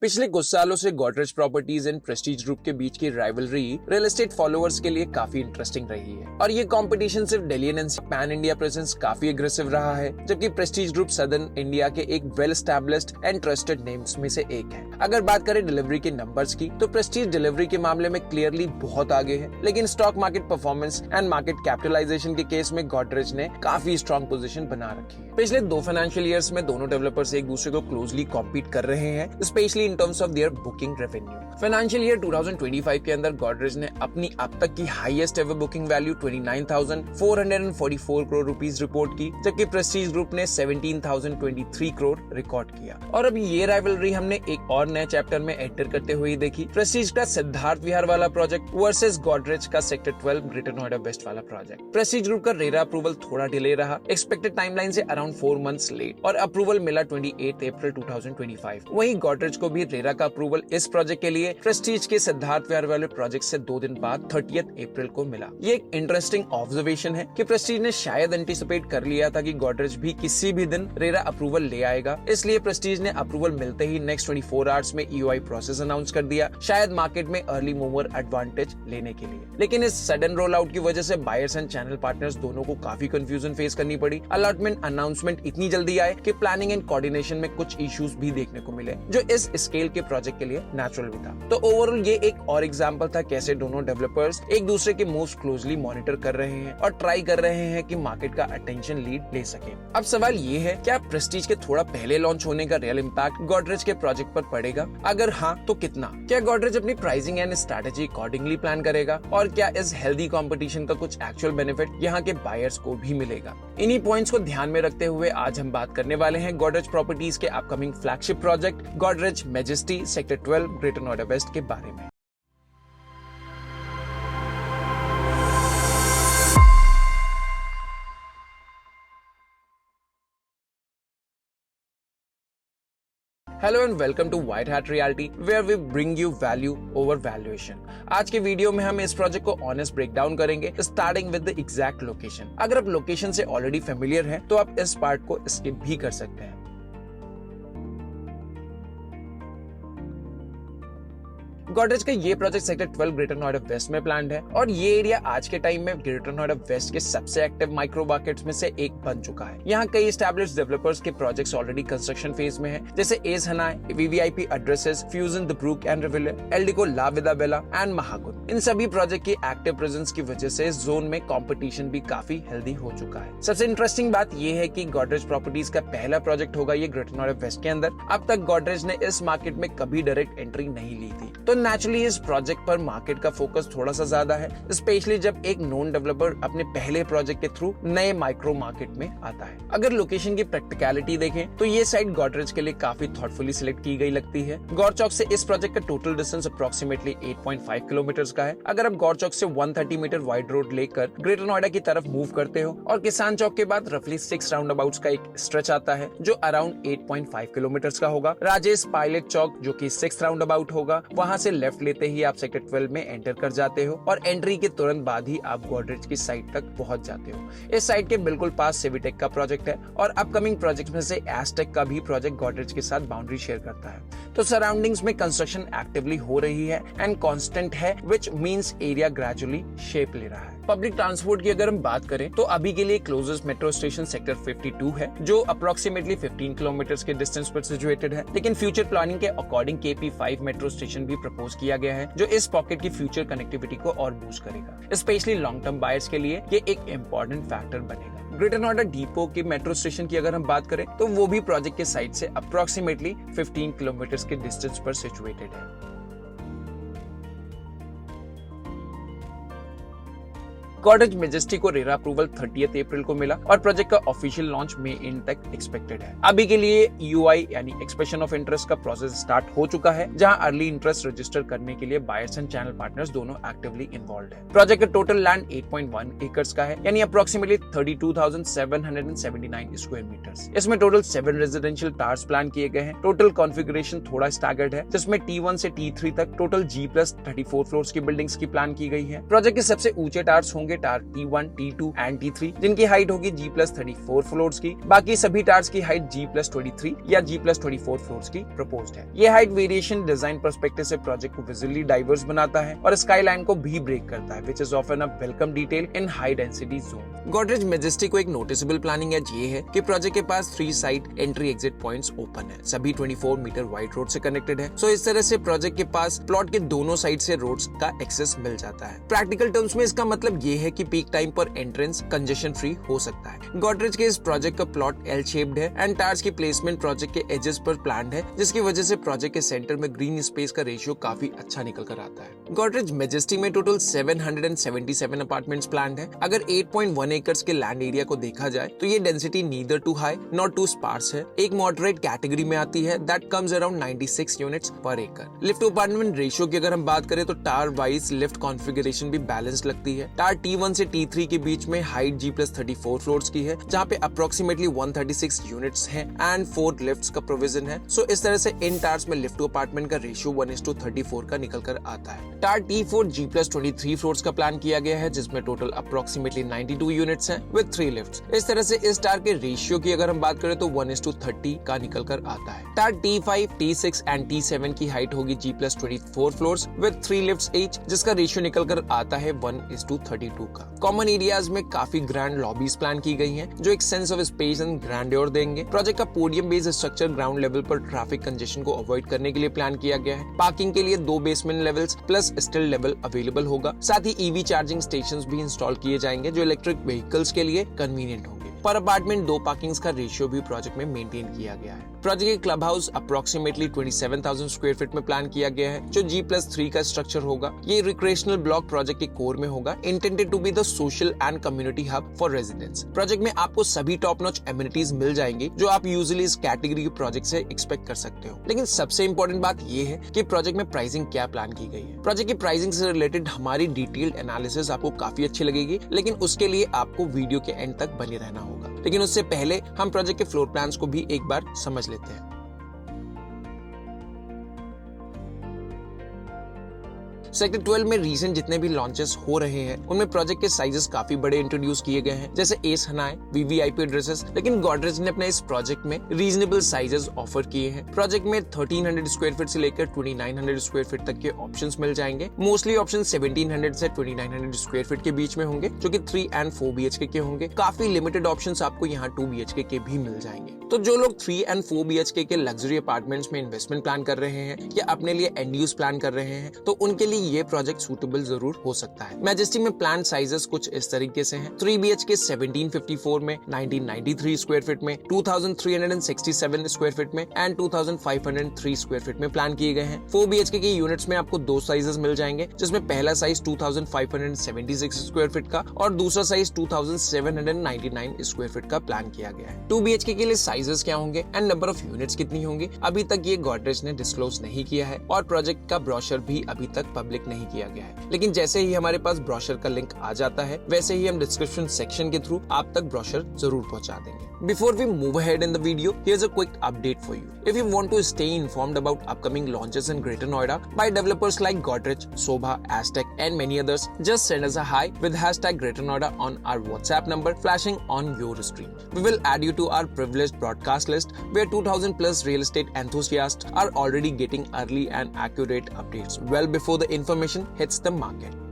पिछले कुछ सालों से Godrej properties and Prestige group के बीच की राइवलरी रियल एस्टेट फॉलोअर्स के लिए काफी इंटरेस्टिंग रही है और ये कंपटीशन सिर्फ Delhi NNC pan India presence काफी एग्रेसिव रहा है, जबकि प्रेस्टीज ग्रुप सदर्न इंडिया के एक well established and trusted names में से एक है। अगर बात करें डिलीवरी के नंबर्स की तो प्रेस्टीज डिलीवरी के मामले में क्लियरली बहुत आगे है, लेकिन stock market performance and market capitalization के केस में गोदरेज ने काफी स्ट्रॉन्ग पोजीशन बना रखी है। पिछले 2 फाइनेंशियल ईयर्स में दोनों डेवलपर्स एक दूसरे को क्लोजली कॉम्पीट कर रहे हैं, specially in terms of their booking revenue. Financial year 2025 के अंदर गोदरेज ने अपनी अब तक की highest ever booking value 29,444 crore rupees report की, जबकि प्रेस्टीज ग्रुप ने 17,023 करोड़ रिकॉर्ड किया। और अब ये राइवलरी हमने एक और नए चैप्टर में एंटर करते हुए देखी, प्रेस्टीज का सिद्धार्थ विहार वाला प्रोजेक्ट वर्सेस गोदरेज का सेक्टर 12 ग्रेटर नोएडा वेस्ट वाला प्रोजेक्ट। प्रेस्टीज ग्रुप का रेरा अप्रूवल थोड़ा डिले रहा, एक्सपेक्टेड टाइमलाइन से अराउंड 4 मंथ्स लेट, और अप्रूवल मिला 28 अप्रैल 2025। वहीं गोदरेज को भी रेरा का अप्रूवल इस प्रोजेक्ट के लिए प्रेस्टीज के सिद्धार्थ विहार वाले प्रोजेक्ट से 2 दिन बाद 30 अप्रैल को मिला। ये एक इंटरेस्टिंग ऑब्जर्वेशन है कि प्रेस्टीज ने शायद एंटिसिपेट कर लिया था कि गोदरेज भी किसी भी दिन रेरा अप्रूवल ले आएगा, इसलिए प्रेस्टीज ने अप्रूवल मिलते ही नेक्स्ट 24 आवर्स में ईओआई प्रोसेस अनाउंस कर दिया, शायद मार्केट में अर्ली मूवर एडवांटेज लेने के लिए। लेकिन इस सडन रोल आउट की वजह से बायर्स एंड चैनल पार्टनर्स दोनों को काफी कंफ्यूजन फेस करनी पड़ी। अलॉटमेंट अनाउंसमेंट इतनी जल्दी आए कि प्लानिंग एंड कोऑर्डिनेशन में कुछ इश्यूज भी देखने को मिले, जो इस स्केल के प्रोजेक्ट के लिए नेचुरल भी था। तो ओवरऑल ये एक और एग्जांपल था कैसे दोनों डेवलपर्स एक दूसरे के मूव्स क्लोजली मॉनिटर कर रहे हैं और ट्राई कर रहे हैं कि मार्केट का अटेंशन लीड ले सके। अब सवाल ये है, क्या प्रेस्टीज के थोड़ा पहले लॉन्च होने का रियल इम्पैक्ट गोदरेज के प्रोजेक्ट पर पड़ेगा? अगर हाँ तो कितना? क्या गोदरेज अपनी pricing and strategy accordingly plan करेगा, और क्या इस हेल्दी कंपटीशन का कुछ एक्चुअल बेनिफिट यहाँ के बायर्स को भी मिलेगा? इन्हीं पॉइंट्स को ध्यान में रखते हुए आज हम बात करने वाले हैं गोदरेज प्रॉपर्टीज के upcoming flagship project Godrej majesty sector 12 greater Noida west के बारे में। Hello and welcome to white hat reality, where we bring you value over valuation. आज के वीडियो में हम इस प्रोजेक्ट को ऑनेस्ट ब्रेकडाउन करेंगे, starting with the exact location. अगर आप लोकेशन से ऑलरेडी फेमिलियर हैं तो आप इस पार्ट को स्किप भी कर सकते हैं। गोदरेज का ये project sector 12 greater Noida west में प्लान्ड है और ये एरिया आज के टाइम में ग्रेटर नोएडा वेस्ट के सबसे एक्टिव माइक्रो मार्केट्स में से एक बन चुका है। यहाँ कई एस्टैब्लिश्ड डेवलपर्स के प्रोजेक्ट्स ऑलरेडी कंस्ट्रक्शन फेज में हैं, जैसे ACE Hanei, VVIP addresses, Fusion the Brook and Rivulet, Eldeco La Vida Bella and महाकुंड। इन सभी प्रोजेक्ट की एक्टिव प्रेजेंस की वजह से इस जोन में कॉम्पिटिशन भी काफी हेल्दी हो चुका है। सबसे इंटरेस्टिंग बात ये है कि गोदरेज प्रॉपर्टीज का पहला प्रोजेक्ट होगा ये ग्रेटर नोएडा वेस्ट के अंदर। अब तक गोदरेज ने इस मार्केट में कभी डायरेक्ट एंट्री नहीं ली थी, तो नेचुरली इस प्रोजेक्ट पर मार्केट का फोकस थोड़ा सा ज्यादा है, स्पेशली जब एक नॉन डेवलपर अपने पहले प्रोजेक्ट के थ्रू नए माइक्रो मार्केट में आता है। अगर लोकेशन की प्रैक्टिकलिटी देखें तो ये साइट गोदरेज के लिए काफी थॉटफुली सिलेक्ट की गई लगती है। गौर चौक से इस प्रोजेक्ट का टोटल डिस्टेंस अप्रोक्सीमेटली 8.5 किलोमीटर का है। अगर आप गौर चौक से 130 मीटर वाइड रोड लेकर ग्रेटर नोएडा की तरफ मूव करते हो और किसान चौक के बाद रफली 6 राउंड अबाउट्स का एक स्ट्रेच आता है जो अराउंड 8.5 किलोमीटर का होगा। राजेश पायलट चौक जो कि 6 राउंड अबाउट होगा, वहां से लेफ्ट लेते ही आप सेक्टर 12 में एंटर कर जाते हो और एंट्री के तुरंत बाद ही आप गोदरेज की साइट तक पहुंच जाते हो। इस साइट के बिल्कुल पास सिविटेक का प्रोजेक्ट है और अपकमिंग प्रोजेक्ट में से एस्टेक का भी प्रोजेक्ट गोदरेज के साथ बाउंड्री शेयर करता है। तो सराउंडिंग्स में कंस्ट्रक्शन एक्टिवली हो रही है एंड कांस्टेंट है, which means area gradually shape ले रहा है। पब्लिक ट्रांसपोर्ट की अगर हम बात करें तो अभी के लिए क्लोजेस्ट मेट्रो स्टेशन सेक्टर 52 है, जो अप्रोक्सीमेटली 15 किलोमीटर के डिस्टेंस पर सिचुएटेड है। लेकिन फ्यूचर प्लानिंग के अकॉर्डिंग KP5 मेट्रो स्टेशन भी प्रपोज किया गया है, जो इस पॉकेट की फ्यूचर कनेक्टिविटी को और बूस्ट करेगा। स्पेशली लॉन्ग टर्म बायर्स के लिए ये एक इम्पोर्टेंट फैक्टर बनेगा। ग्रेटर नोएडा डिपो के मेट्रो स्टेशन की अगर हम बात करें तो वो भी प्रोजेक्ट के साइड से अप्रोक्सीमेटली 15 किलोमीटर के डिस्टेंस पर सिचुएटेड है। गोदरेज मैजेस्टी को रेरा अप्रूवल 30 अप्रैल को मिला और प्रोजेक्ट का ऑफिशियल लॉन्च मई एंड तक एक्सपेक्टेड है। अभी के लिए EOI यानी एक्सप्रेशन ऑफ इंटरेस्ट का प्रोसेस स्टार्ट हो चुका है, जहां अर्ली इंटरेस्ट रजिस्टर करने के लिए बायर्स एंड चैनल पार्टनर्स दोनों एक्टिवली इन्वॉल्व है। प्रोजेक्ट का टोटल लैंड 8.1 एकर्स का है, यानी अप्रोक्सीमेटली 32,779 स्क्वायर मीटर्स। इसमें टोटल 7 रेजिडेंशियल टावर्स प्लान किए गए हैं। टोटल कॉन्फ़िगरेशन थोड़ा स्टैगर्ड है, जिसमें T1 से T3 तक टोटल G+34 फ्लोर्स की बिल्डिंग्स की प्लान की गई है। प्रोजेक्ट के सबसे ऊंचे टावर्स होंगे होंगे tower T1, T2 and T3 जिनकी हाइट होगी G+34 फ्लोर्स की। बाकी सभी टावर्स की हाइट G+23 या G+24 फ्लोर्स की प्रपोज्ड है। ये हाइट वेरिएशन डिजाइन पर्सपेक्टिव से प्रोजेक्ट को विजुअली डाइवर्स बनाता है और स्काई लाइन को भी ब्रेक करता है, which is often a welcome detail in high density zone. Godrej majestic को एक नोटिसेबल प्लानिंग एज ये है कि प्रोजेक्ट के पास 3 side entry exit points open है, सभी 24 मीटर वाइड रोड से कनेक्टेड है। सो इस तरह से प्रोजेक्ट के पास प्लॉट के दोनों साइड से रोड्स का एक्सेस मिल जाता है। प्रैक्टिकल टर्म्स में इसका मतलब ये है कि पीक टाइम पर एंट्रेंस कंजेशन फ्री हो सकता है। गोदरेज के इस प्रोजेक्ट का प्लॉट एल शेप्ड है एंड टावर्स की प्लेसमेंट प्रोजेक्ट के एजेस पर प्लान्ड है, जिसकी वजह से प्रोजेक्ट के सेंटर में ग्रीन स्पेस का रेशियो काफी अच्छा निकल कर आता है। गोदरेज मैजेस्टिक में टोटल 777 अपार्टमेंट्स प्लान्ड है। अगर 8.1 एकर्स के लैंड एरिया को देखा जाए तो ये density neither too high not too sparse है, एक मॉडरेट कैटेगरी में आती है दैट कम्स अराउंड 96 यूनिट्स पर एकड़। लिफ्ट टू अपार्टमेंट रेशियो की अगर हम बात करें तो टावर वाइज लिफ्ट कॉन्फ़िगरेशन भी बैलेंस्ड लगती है। टावर T1 से T3 के बीच में हाइट G+34 फ्लोर्स की है, जहाँ पे अप्रोक्सीमेटली 136 यूनिट्स हैं एंड 4 लिफ्ट्स का प्रोविजन है। सो इस तरह से इन टावर्स में लिफ्ट टू अपार्टमेंट का रेशियो 1:34 का निकल कर आता है। टावर T4 G+23 फ्लोर्स का प्लान किया गया है, जिसमें टोटल अप्रोक्सीमेटली 92 यूनिट्स हैं विद 3 लिफ्ट्स। इस तरह से इस टावर के रेशियो की अगर हम बात करें तो 1:30 का निकल कर आता है। Tower T5, T6 and T7 की हाइट होगी G+24 floors with 3 lifts each, जिसका रेशियो निकल कर आता है 1:32 का। कॉमन एरियाज में काफी ग्रैंड लॉबीज प्लान की गई हैं, जो एक sense of space and grandeur देंगे। प्रोजेक्ट का podium based structure ground level पर ट्रैफिक कंजेशन को अवॉइड करने के लिए प्लान किया गया है। पार्किंग के लिए 2 basement levels plus still level available होगा। साथ ही ईवी चार्जिंग स्टेशंस भी इंस्टॉल किए जाएंगे, जो इलेक्ट्रिक व्हीकल्स के लिए कन्वीनियंट होंगे। पर अपार्टमेंट 2 पार्किंग्स का रेशियो भी प्रोजेक्ट में मेंटेन किया गया है। प्रोजेक्ट के club house approximately 27,000 square feet में प्लान किया गया है, जो G+3 का स्ट्रक्चर होगा। ये रिक्रिएशनल ब्लॉक प्रोजेक्ट के कोर में होगा, intended to be the social and community hub for residents. Project में आपको सभी टॉप नॉच एमिनिटीज मिल जाएंगी, जो आप यूजुअली इस कैटेगरी के प्रोजेक्ट से एक्सपेक्ट कर सकते हो। लेकिन सबसे इंपॉर्टेंट बात ये है कि प्रोजेक्ट में प्राइसिंग क्या प्लान की गई है। प्रोजेक्ट की प्राइसिंग से रिलेटेड हमारी डिटेल्ड एनालिसिस आपको काफी अच्छी लगेगी, लेकिन उसके लिए आपको वीडियो के एंड तक बने रहना होगा। लेकिन उससे पहले हम प्रोजेक्ट के फ्लोर प्लान्स को भी एक बार समझ लेते हैं। सेक्टर 12 में रीसेंट जितने भी लॉन्चेस हो रहे हैं उनमें प्रोजेक्ट के साइजेस काफी बड़े इंट्रोड्यूस किए गए हैं, जैसे एस हनाय, वीवीआईपी एड्रेसेस। लेकिन गोदरेज ने अपने इस प्रोजेक्ट में रीजनेबल साइजेस ऑफर किए हैं। प्रोजेक्ट में 1300 स्क्वायर फीट से लेकर 2900 स्क्वायर फीट तक के ऑप्शंस मिल जाएंगे। मोस्टली ऑप्शन 1700 से 2900 स्क्वायर फीट के बीच में होंगे, जो कि 3 एंड 4 BHK के होंगे। काफी लिमिटेड ऑप्शंस आपको यहाँ 2 BHK के भी मिल जाएंगे। तो जो लोग 3 एंड 4 BHK के लग्जरी अपार्टमेंट्स में इन्वेस्टमेंट प्लान कर रहे हैं या अपने लिए एंड यूज प्लान कर रहे हैं, तो उनके लिए ये प्रोजेक्ट सूटेबल जरूर हो सकता है। मैजेस्टिक में प्लान साइजेस कुछ इस तरीके से हैं। 3 BHK 1754 में, 1993 स्क्वायर फीट में, 2367 स्क्वायर फीट में एंड 2503 स्क्वायर फीट में प्लान किए गए हैं। 4 BHK के यूनिट्स में आपको 2 साइजेस मिल जाएंगे, जिसमें पहला साइज 2576 स्क्वायर फीट का और दूसरा साइज 2799 स्क्वायर फीट का प्लान किया गया है। 2 BHK के लिए साइजेस क्या होंगे एंड नंबर ऑफ यूनिट्स कितनी होंगी, अभी तक ये गोदरेज ने डिस्क्लोज नहीं किया है और प्रोजेक्ट का ब्रोशर भी अभी तक पब्लिक नहीं किया गया है। लेकिन जैसे ही हमारे पास ब्रोशर का लिंक आ जाता है, वैसे ही हम डिस्क्रिप्शन सेक्शन के थ्रू आप तक ब्रोशर जरूर पहुंचा देंगे। Before we move ahead in the video, here's a quick update for you. If you want to stay informed about upcoming launches in Greater Noida by developers like Godrej, Sobha, Aztec and many others, just send us a hi with hashtag Greater Noida on our WhatsApp number flashing on your screen. We will add you to our privileged broadcast list where 2000 plus real estate enthusiasts are already getting early and accurate updates well before the information hits the market.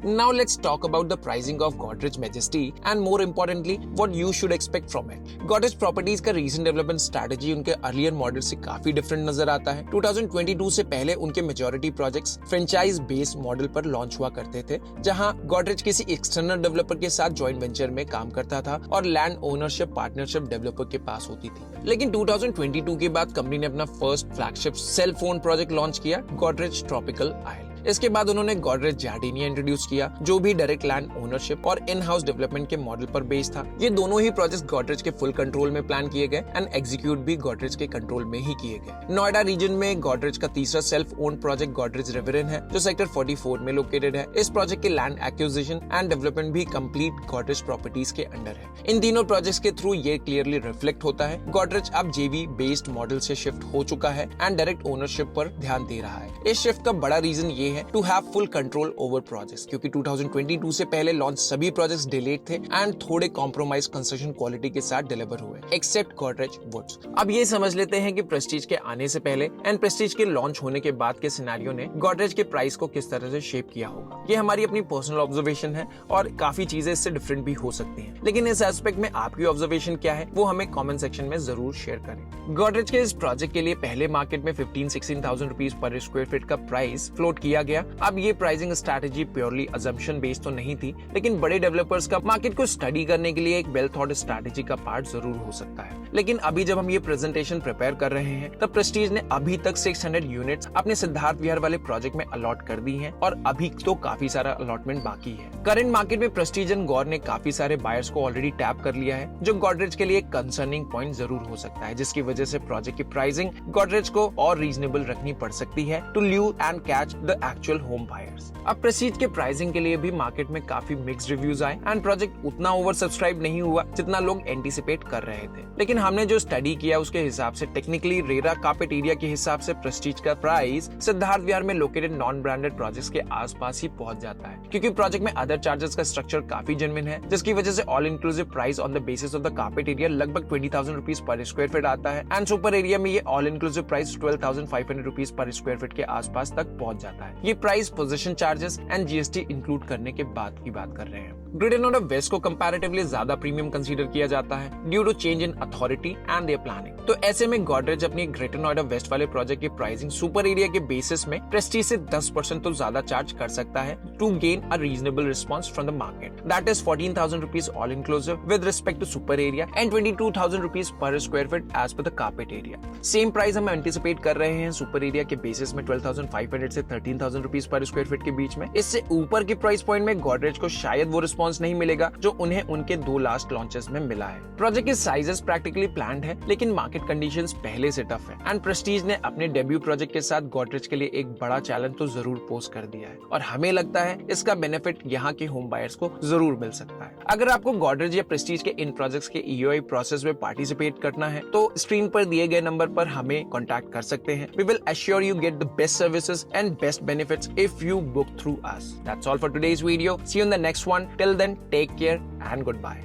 Now let's talk about the pricing of Godrej Majesty and more importantly what you should expect from it. Godrej Properties का recent development strategy उनके earlier model से काफी different नजर आता है। 2022 से पहले उनके majority projects franchise based model पर लॉन्च हुआ करते थे, जहां Godrej किसी एक्सटर्नल डेवलपर के साथ जॉइंट वेंचर में काम करता था और लैंड ओनरशिप पार्टनरशिप डेवलपर के पास होती थी। लेकिन 2022 के बाद कंपनी ने अपना first flagship self own project launch किया, Godrej Tropical Isle। इसके बाद उन्होंने गॉडरेज जार्डिनिया इंट्रोड्यूस किया, जो भी डायरेक्ट लैंड ओनरशिप और इन हाउस डेवलपमेंट के मॉडल पर बेस्ड था। ये दोनों ही प्रोजेक्ट्स गॉडरेज के फुल कंट्रोल में प्लान किए गए एंड एग्जीक्यूट भी गॉडरेज के कंट्रोल में ही किए गए। नोएडा रीजन में गॉडरेज का तीसरा सेल्फ ओन्ड प्रोजेक्ट गॉडरेज रिवरन है, जो सेक्टर 44 में लोकेटेड है। इस प्रोजेक्ट के लैंड एक्विजिशन एंड डेवलपमेंट भी कंप्लीट गॉडरेज प्रॉपर्टीज के अंडर है। इन तीनों प्रोजेक्ट्स के थ्रू ये क्लियरली रिफ्लेक्ट होता है गॉडरेज अब जेवी बेस्ड मॉडल से शिफ्ट हो चुका है एंड डायरेक्ट ओनरशिप पर ध्यान दे रहा है। इस शिफ्ट का बड़ा रीजन ये है to have full control over projects, क्योंकि 2022 से पहले लॉन्च सभी प्रोजेक्ट्स डिलेड थे एंड थोड़े कॉम्प्रोमाइज कंस्ट्रक्शन क्वालिटी के साथ डिलीवर हुए, एक्सेप्ट गॉडरेज वुड्स। अब ये समझ लेते हैं कि प्रेस्टीज के आने से पहले एंड प्रेस्टीज के लॉन्च होने के बाद के सिनेरियो ने गॉडरेज के प्राइस को किस तरह से शेप किया होगा। ये हमारी अपनी पर्सनल ऑब्जर्वेशन है और काफी चीजें इससे डिफरेंट भी हो सकती हैं, लेकिन इस एस्पेक्ट में आपकी ऑब्जर्वेशन क्या है वो हमें कमेंट सेक्शन में जरूर शेयर करें। गॉडरेज के इस प्रोजेक्ट के लिए पहले मार्केट में 15-16,000 रुपीज पर स्क्वायर फीट का प्राइस फ्लोट किया गया। अब ये pricing strategy purely assumption based तो नहीं थी, लेकिन बड़े डेवलपर्स का मार्केट को स्टडी करने के लिए एक वेल थॉट स्ट्रैटेजी का पार्ट जरूर हो सकता है। लेकिन अभी जब हम ये प्रेजेंटेशन प्रिपेयर कर रहे हैं तब प्रेस्टीज ने अभी तक 600 यूनिट्स अपने सिद्धार्थ विहार वाले प्रोजेक्ट में अलॉट कर दी हैं और अभी तो काफी सारा अलॉटमेंट बाकी है। करंट मार्केट में प्रेस्टीज एंड गौर ने काफी सारे बायर्स को ऑलरेडी टैप कर लिया है, जो गॉडरेज के लिए एक कंसर्निंग पॉइंट जरूर हो सकता है, जिसकी वजह से प्रोजेक्ट की प्राइसिंग गॉडरेज को और रीजनेबल रखनी पड़ सकती है to lure and catch the actual home buyers. अब प्रेस्टीज के प्राइसिंग के लिए भी मार्केट में काफी मिक्स्ड रिव्यूज आए एंड प्रोजेक्ट उतना ओवर सब्सक्राइब नहीं हुआ जितना लोग एंटिसिपेट कर रहे थे। लेकिन हमने जो स्टडी किया उसके हिसाब से टेक्निकली रेरा कार्पेट एरिया के हिसाब से प्रेस्टीज का प्राइस सिद्धार्थ विहार में लोकेटेड नॉन ब्रांडेड प्रोजेक्ट्स के आसपास ही पहुंच जाता है, क्योंकि प्रोजेक्ट में अदर चार्जेस का स्ट्रक्चर काफी जेन्युइन है, जिसकी वजह से all inclusive price on the basis of the carpet area लगभग 20,000 रुपीज पर स्क्वायर फीट आता है एंड सुपर एरिया में ये all inclusive price 12,500 rupees per square feet के आसपास तक पहुंच जाता है। ये price position charges and GST include करने के बाद की बात कर रहे हैं। ग्रेटर नोएडा वेस्ट को कंपैरेटिवली ज्यादा प्रीमियम कंसीडर किया जाता है due to change in authority and their planning. तो ऐसे में गॉडरेज अपनी ग्रेटर नोएडा वेस्ट वाले प्रोजेक्ट की प्राइसिंग सुपर एरिया के बेसिस में प्रेस्टीज से 10% तो ज्यादा चार्ज कर सकता है to gain a reasonable response from the market. That is 14,000 rupees all inclusive with respect to super area and 22,000 rupees per square feet as per the carpet area. Same price हम anticipate कर रहे हैं super area के basis में 12,500 से 13,000 rupees per square feet के बीच में। इससे ऊपर के प्राइस पॉइंट में गॉडरेज को शायद वो रिस्पांस नहीं मिलेगा जो उन्हें उनके 2 लास्ट लॉन्चेस में मिला है। प्रोजेक्ट के साइजेस प्रैक्टिकली प्लान्ड है, लेकिन मार्केट कंडीशंस पहले से टफ है एंड प्रेस्टीज ने अपने डेब्यू प्रोजेक्ट के साथ गॉडरेज के लिए एक बड़ा चैलेंज तो जरूर पोस्ट कर दिया है और हमें लगता है इसका बेनिफिट यहाँ के होम बायर्स को जरूर मिल सकता है। अगर आपको गॉडरेज या प्रेस्टीज के इन प्रोजेक्ट्स के ईओआई प्रोसेस में पार्टिसिपेट करना है तो स्क्रीन पर दिए गए नंबर पर हमें कॉन्टैक्ट कर सकते हैं। We will assure you get the best services and best benefits if you book through us. That's all for today's video. See you in the next one. Till then, take care and goodbye.